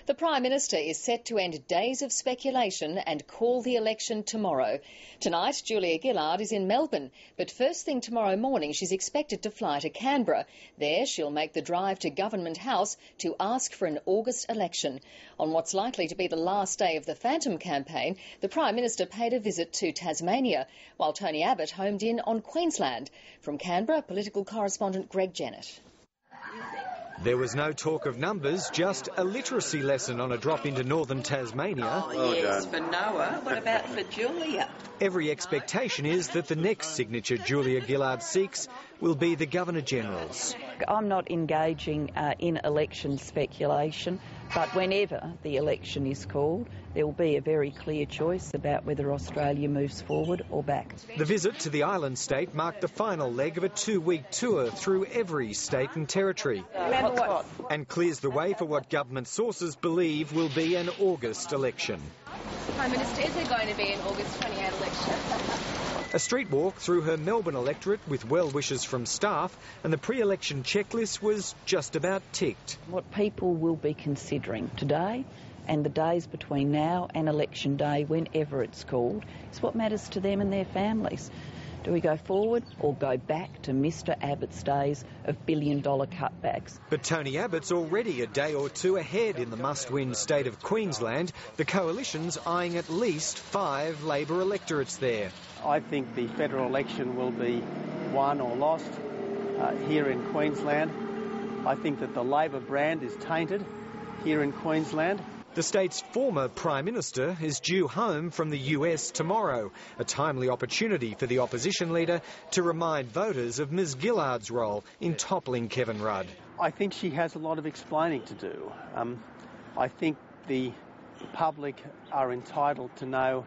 The Prime Minister is set to end days of speculation and call the election tomorrow. Tonight, Julia Gillard is in Melbourne, but first thing tomorrow morning she's expected to fly to Canberra. There she'll make the drive to Government House to ask for an August election. On what's likely to be the last day of the Phantom campaign, the Prime Minister paid a visit to Tasmania, while Tony Abbott homed in on Queensland. From Canberra, political correspondent Greg Jennett. There was no talk of numbers, just a literacy lesson on a drop into northern Tasmania. Oh, yes, for Noah. What about for Julia? Every expectation is that the next signature Julia Gillard seeks will be the Governor-General's. I'm not engaging in election speculation, but whenever the election is called, there will be a very clear choice about whether Australia moves forward or back. The visit to the island state marked the final leg of a 2-week tour through every state and territory. And clears the way for what government sources believe will be an August election. Prime Minister, is there going to be an August 28 election? A street walk through her Melbourne electorate with well wishes from staff, and the pre-election checklist was just about ticked. What people will be considering today and the days between now and election day, whenever it's called, is what matters to them and their families. Do we go forward or go back to Mr Abbott's days of billion-dollar cutbacks? But Tony Abbott's already a day or two ahead in the must-win state of Queensland. The coalition's eyeing at least 5 Labor electorates there. I think the federal election will be won or lost here in Queensland. I think that the Labor brand is tainted here in Queensland. The state's former Prime Minister is due home from the US tomorrow, a timely opportunity for the Opposition Leader to remind voters of Ms Gillard's role in toppling Kevin Rudd. I think she has a lot of explaining to do. I think the public are entitled to know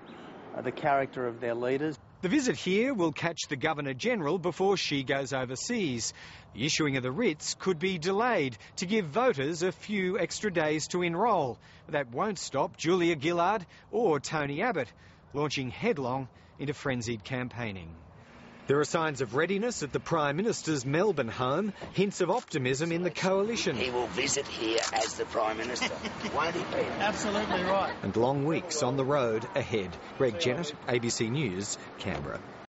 the character of their leaders. The visit here will catch the Governor-General before she goes overseas. The issuing of the writs could be delayed to give voters a few extra days to enrol. That won't stop Julia Gillard or Tony Abbott launching headlong into frenzied campaigning. There are signs of readiness at the Prime Minister's Melbourne home, hints of optimism in the coalition. He will visit here as the Prime Minister, won't he, Peter? Absolutely right. And long weeks on the road ahead. Greg Jennett, ABC News, Canberra.